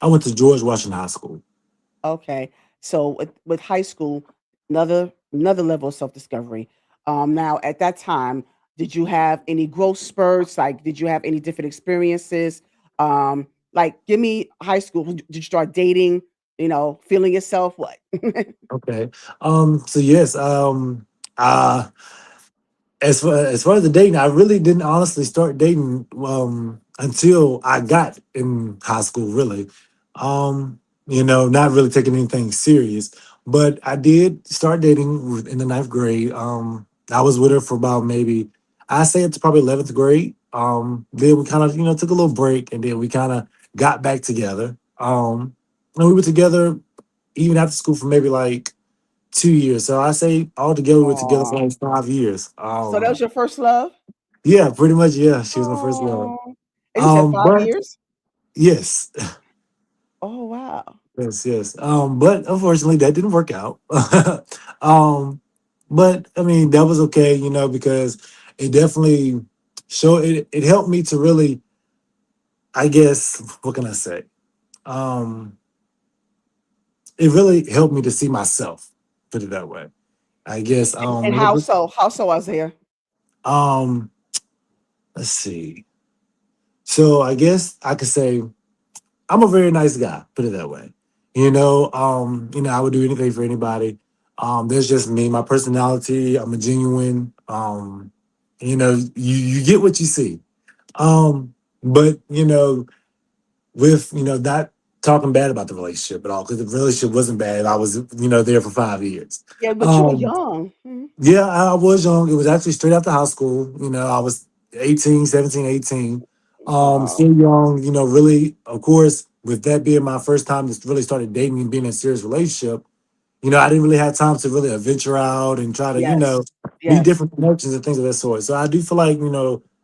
I went to George Washington High School. Okay. So with high school, another level of self-discovery. Now at that time, did you have any growth spurts? Like, did you have any different experiences? Like, give me high school. Did you start dating? Feeling yourself? What? Okay. So yes, uh as far as the dating, I really didn't honestly start dating until I got in high school, really. Not really taking anything serious. But I did start dating in the ninth grade. I was with her for about maybe I say it's probably 11th grade. Then we kind of, took a little break and then we kind of got back together. And we were together even after school for maybe like 2 years. So I say altogether we were together for Oh, like 5 years. so that was your first love? Yeah, pretty much. Yeah, she was my first love. Oh, and you said five But years? yes, Oh wow. yes, yes. But unfortunately, that didn't work out. um, but I mean, that was okay, because it definitely showed it. It helped me to really, I guess, what can I say? Um, it really helped me to see myself. Put it that way. I guess. And how so? How so, Isaiah? Um, let's see. So I guess I could say I'm a very nice guy, put it that way. I would do anything for anybody. There's just me, my personality. I'm a genuine. You get what you see. But with not talking bad about the relationship at all, because the relationship wasn't bad. I was there for 5 years. Yeah, but you were Um, young. Mhm. yeah, I was young. It was actually straight after high school. I was 18, 17, 18. Wow. Still young, really, of course, with that being my first time to really started dating and being in a serious relationship, I didn't really have time to really venture out and try to, Yes. meet Yes. different connections and things of that sort. So I do feel like,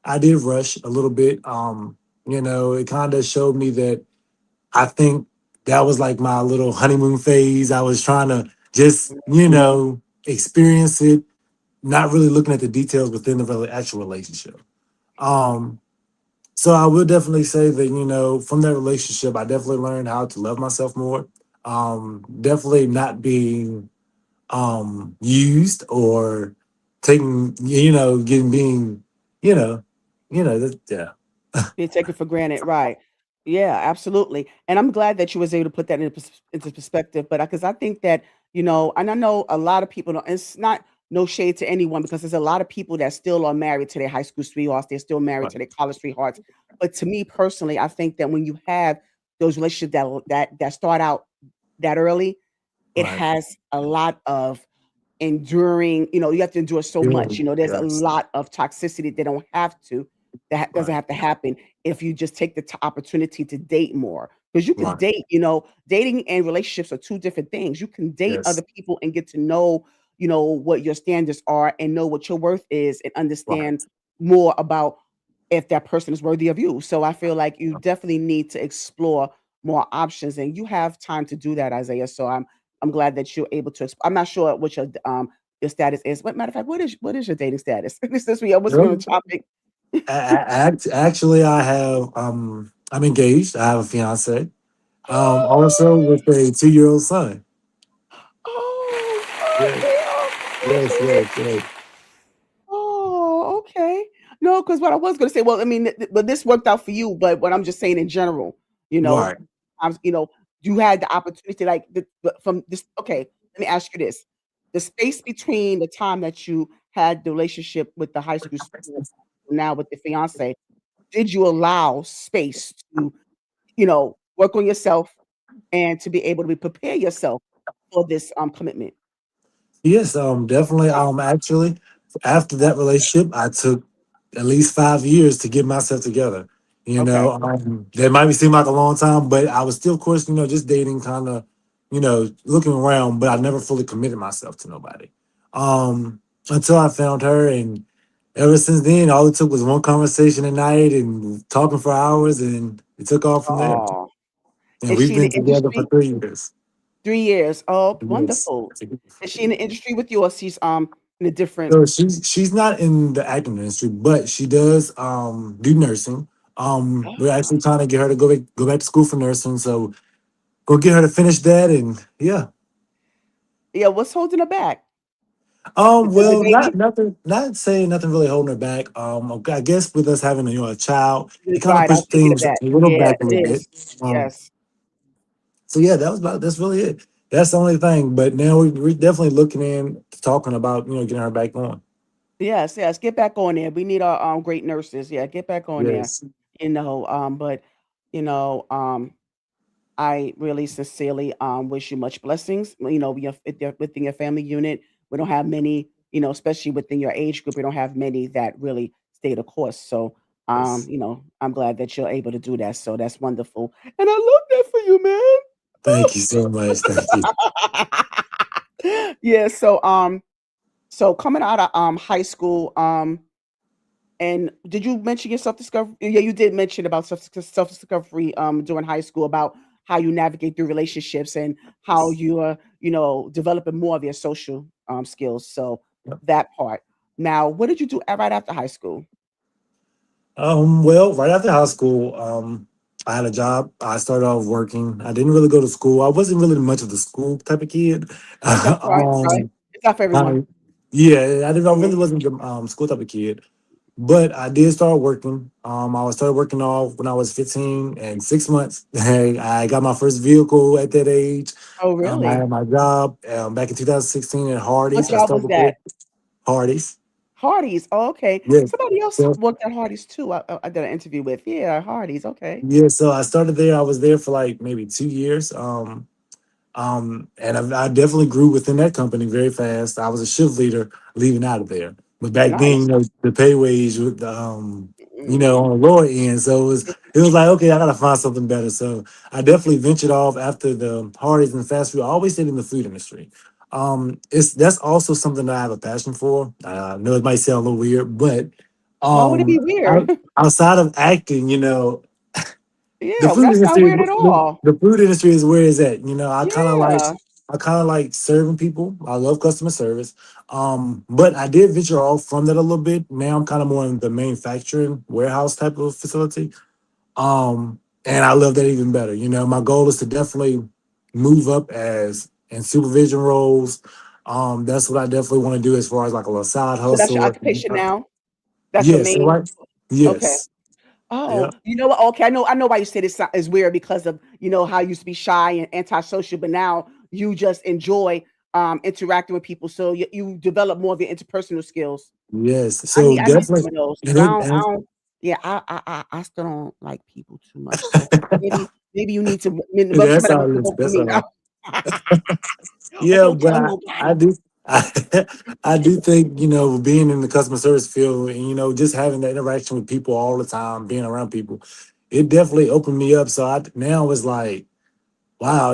I did rush a little bit. It kind of showed me that I think that was like my little honeymoon phase. I was trying to just, experience it, not really looking at the details within the actual relationship. Um, so I will definitely say that, from that relationship, I definitely learned how to love myself more. Definitely not being used or taking, getting being, you know, yeah. Being taken for granted, right. Yeah, absolutely, and I'm glad that you was able to put that into perspective, but because I think that, and I know a lot of people don't, it's not no shade to anyone because there's a lot of people that still are married to their high school sweethearts, they're still married Right. to their college sweethearts, but to me personally, I think that when you have those relationships that start out that early, it Right. has a lot of enduring, you have to endure so much, there's a Yes. lot of toxicity that don't have to that doesn't Right. have to happen if you just take the opportunity to date more because you can Right. date, dating and relationships are two different things. You can date other Yes. people and get to know, what your standards are and know what your worth is and understand Right. more about if that person is worthy of you. So I feel like you definitely need to explore more options and you have time to do that, Isaiah. So I'm glad that you're able to. I'm not sure what your status is. What matter of fact, what is your dating status? Since we almost on the Really? topic. Actually, I'm engaged. I have a fiance. Also Oh, with a 2-year-old son. oh, Yes, yes, Isaiah. yes, yes. Oh, okay. No, because what I was going to say, well, I mean, but this worked out for you. But what I'm just saying in general, you know, Right. you know, you had the opportunity, like, from this. Okay, let me ask you this: the space between the time that you had the relationship with the high school student, now with the fiance, did you allow space to, work on yourself and to be able to prepare yourself for this commitment? Yes, definitely. Actually, after that relationship, I took at least 5 years to get myself together. Okay. That might seem like a long time, but I was still, of course, just dating, kind of, looking around, but I never fully committed myself to nobody. Until I found her, and ever since then, all it took was one conversation a night and talking for hours, and it took off from there. Oh, And is we've she in been the together for industry? 3 years. 3 years. Oh, Yes. wonderful. Is she in the industry with you, or she's in a different? So she's not in the acting industry, but she does do nursing. We're Ah, actually trying to get her to go back to school for nursing. So go get her to finish that, and yeah. yeah, what's holding her back? The Well, baby? not saying nothing really holding her back. I guess with us having a child, it kind of Right, I was pushed thinking of things a that. little Yeah, back a it little bit. is. Um, Yes. so yeah, that's really it. That's the only thing. But now we're definitely looking in talking about getting her back on. Yes, yes, get back on there. We need our, great nurses. Yeah, get back on there, Yes, but, you know, I really sincerely, wish you much blessings. Within your family unit, we don't have many, especially within your age group, we don't have many that really stay the course. So, yes. I'm glad that you're able to do that. So that's wonderful, and I love that for you, man. Thank you so much. Thank you. Yeah. So coming out of high school, and did you mention your self discovery? Yeah, you did mention about self discovery during high school about how you navigate through relationships and how Yes. you are, developing more of your social skills. So Yep. that part. Now, what did you do right after high school? Well, right after high school, I had a job. I started off working. I didn't really go to school. I wasn't really much of the school type of kid. That's right. Right. It's not for everyone. I, yeah, I really Mhm. wasn't the school type of kid. But I did start working. I started working off when I was 15 and 6 months. I got my first vehicle at that age. Oh, I really? had my job back in 2016 at What Hardee's. I job was started with that? Hardee's. Hardee's. Oh, okay. Yeah. Somebody else So, worked at Hardee's too. I did an interview with. Yeah, Hardee's. Okay. yeah, so I started there. I was there for like maybe 2 years. And I definitely grew within that company very fast. I was a shift leader leaving out of there. But back then, Nice. the pay wage with Mm-hmm. on the lower end. So it was like, okay, I gotta find something better. So I definitely ventured off after the Hardee's and fast food. I always stayed in the food industry. That's also something that I have a passion for. I know it might sound a little weird, but Why would it be um weird? out- outside of acting, the Yeah, food that's not industry, weird at all. the food industry is where it's at. Yeah. I kind of like serving people. I love customer service. But I did venture off from that a little bit. Now I'm kind of more in the manufacturing warehouse type of facility. And I love that even better. My goal is to definitely move up as in supervision roles. That's what I definitely want to do as far as like a little side So that's your hustle. occupation now? That's your Yes, main right. okay. Yes. Oh, Yeah. you know what? Okay, I know why you said it's weird because of, how you used to be shy and antisocial, but now you just enjoy, interacting with people, so you develop more of your interpersonal skills. Yes. I So need I need some definitely, of those and because it, I and don't yeah, I still don't like people too much, so maybe you need to rub some that's of that how off it is. for That's me. how. Okay, Yeah, okay, but I'm I nobody. do. I do think being in the customer service field and just having that interaction with people all the time, being around people, it definitely opened me up. So now it's like, wow,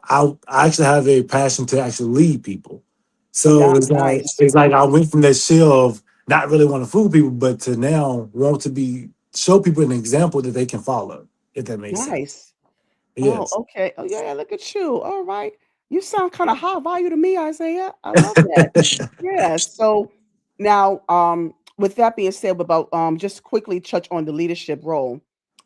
I actually have a passion to actually lead people. So Nice. it's like I went from that shell of not really want to fool people, but to now want to be show people an example that they can follow, if that makes sense. Nice. Oh, Yes. okay. Oh, yeah, look at you. All right. You sound kinda high value to me, Isaiah. I love that. Yeah, so now, with that being said, about, just quickly touch on the leadership role.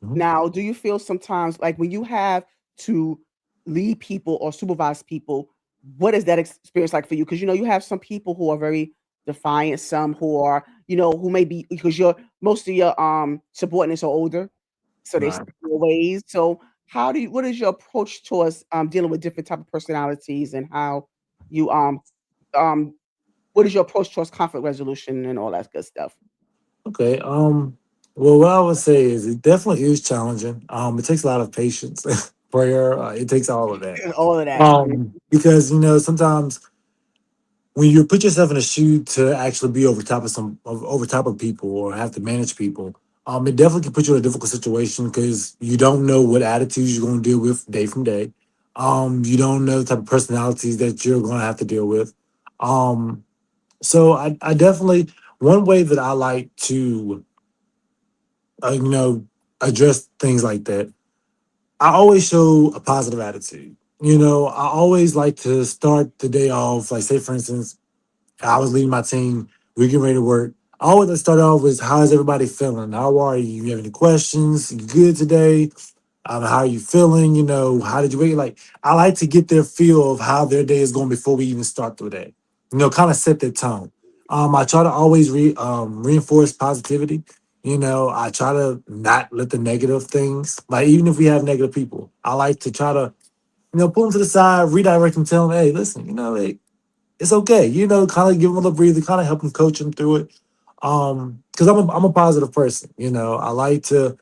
Mhm. Now, do you feel sometimes like when you have to lead people or supervise people, what is that experience like for you? Because you have some people who are very defiant, some who are, who may be because most of your subordinates are older, so they Right. stick to their ways. So what is your approach towards dealing with different type of personalities and how you um what is your approach towards conflict resolution and all that good stuff? Okay. Well, what I would say is it definitely is challenging. It takes a lot of patience, prayer. It takes all of that. All of that. Because sometimes when you put yourself in a shoe to actually be over top of people or have to manage people, it definitely can put you in a difficult situation because you don't know what attitudes you're going to deal with day from day. You don't know the type of personalities that you're going to have to deal with. Um, so I definitely one way that I like to address things like that. I always show a positive attitude. I always like to start the day off, like say for instance, I was leading my team. We get ready to work. I always start off with how is everybody feeling? How are you? You have any questions? You good today? How are you feeling? You know, how did you wake? Like, I like to get their feel of how their day is going before we even start the day. You know, kind of set the tone. I try to always reinforce positivity. You know, I try to not let the negative things, like even if we have negative people, I like to try to, pull them to the side, redirect them, tell them, hey, listen, hey, it's okay. Kind of give them a little breather, kind of help them, coach them through it. Because I'm a positive person. I like to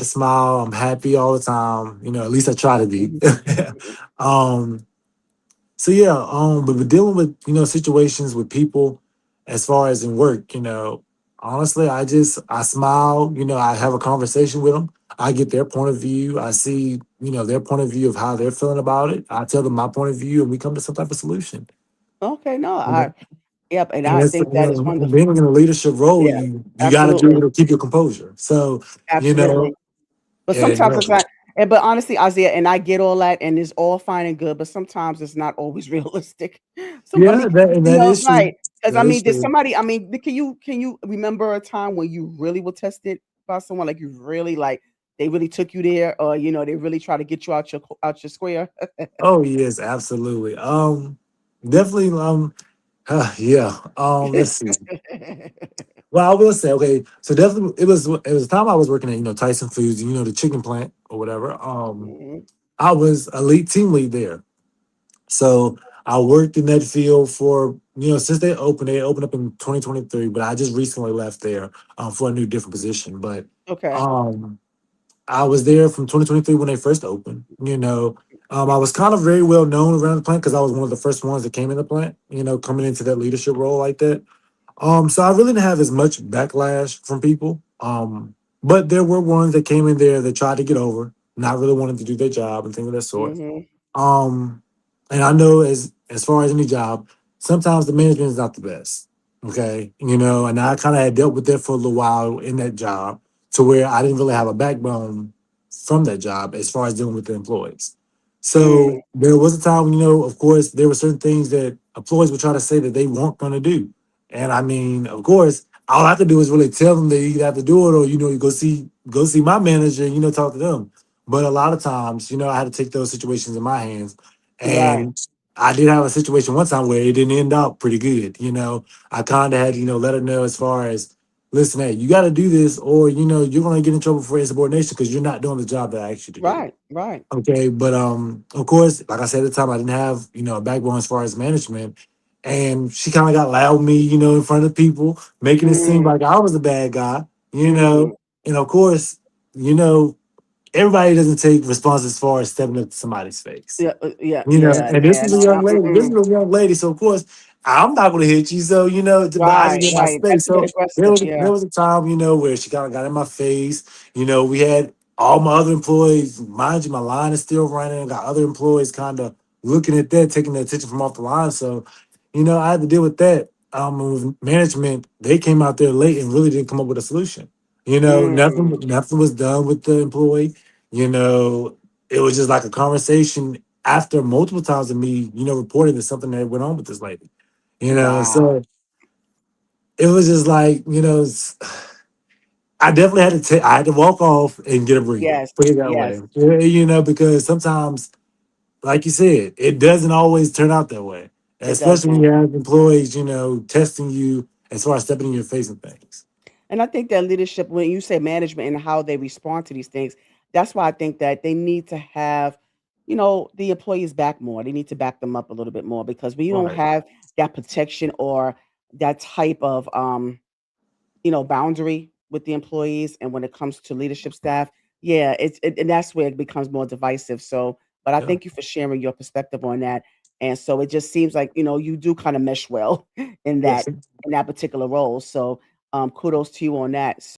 smile. I'm happy all the time. At least I try to be. Mhm. um, so yeah. But we're dealing with situations with people, as far as in work. Honestly, I smile. I have a conversation with them. I get their point of view. I see their point of view of how they're feeling about it. I tell them my point of view, and we come to some type of solution. Okay, no, You know? yep, and And I it's think that is being wonderful. in a leadership role, Yeah, you got to be absolutely, able to keep your composure. So you absolutely. know, But and sometimes it's not. But honestly, Isaiah, and I get all that, and it's all fine and good, but sometimes it's not always realistic. I yeah, mean, that is true. right? Because I That is mean, did true. somebody? I mean, can you remember a time when you really were tested by someone? Like you really like they really took you there, or they really try to get you out your square. Oh yes, absolutely. Definitely. Yeah. Let's see. Well, I will say, okay, so definitely it was a time I was working at Tyson Foods, the chicken plant or whatever. Mhm. I was a lead team lead there. So I worked in that field for since they opened up in 2023, but I just recently left there for a new different position. But Okay. um, I was there from 2023 when they first opened. I was kind of very well known around the plant because I was one of the first ones that came in the plant. Coming into that leadership role like that. So I really didn't have as much backlash from people. But there were ones that came in there that tried to get over, not really wanting to do their job and things of that sort. Mhm. Um, and I know as far as any job, sometimes the management is not the best. Okay, and I kind of had dealt with that for a little while in that job, to where I didn't really have a backbone from that job as far as dealing with the employees. Mm. So there was a time, of course, there were certain things that employees would try to say that they weren't going to do, and I mean, of course, all I have to do is really tell them they either have to do it, or you go see my manager and talk to them. But a lot of times, I had to take those situations in my hands. Right. And I did have a situation one time where it didn't end up pretty good. I kind of had, let her know as far as, listen, hey, you got to do this, or, you're going to get in trouble for insubordination because you're not doing the job that I asked you to do. Right. Right. Okay. But, of course, like I said at the time, I didn't have, a backbone as far as management. And she kind of got loud with me, in front of people, making it seem Mm. like I was the bad guy, Mm. and of course, you know, everybody doesn't take response as far as stepping up to somebody's face. Yeah. Yeah. Yeah. And this Yeah. is a No. young No. lady. This is Mm-mm. a young lady. So of course, I'm not gonna hit you. So but I just Right. get my Right. space. That's a bit So there aggressive. was Yeah. there was a time, where she kind of got in my face. We had all my other employees, mind you, my line is still running. I got other employees kind of looking at that, taking the attention from off the line. So, I had to deal with that. With management, they came out there late and really didn't come up with a solution. Mm. Nothing was done with the employee. You know, it was just like a conversation after multiple times of me, reporting that something that went on with this lady. Wow. So it was just like, I definitely had to I had to walk off and get a breather. Yes. Put it that Yes. way. Yeah, because sometimes, like you said, it doesn't always turn out that way. It Especially when doesn't. you have employees, testing you as far as stepping in your face and things. And I think that leadership, when you say management and how they respond to these things, that's why I think that they need to have, the employees back more. They need to back them up a little bit more because when you don't Right. have that protection or that type of boundary with the employees and when it comes to leadership staff, yeah, and that's where it becomes more divisive. So, but I Yeah. thank you for sharing your perspective on that. And so it just seems like, you do kind of mesh well in Yes. that particular role. So, kudos to you on that.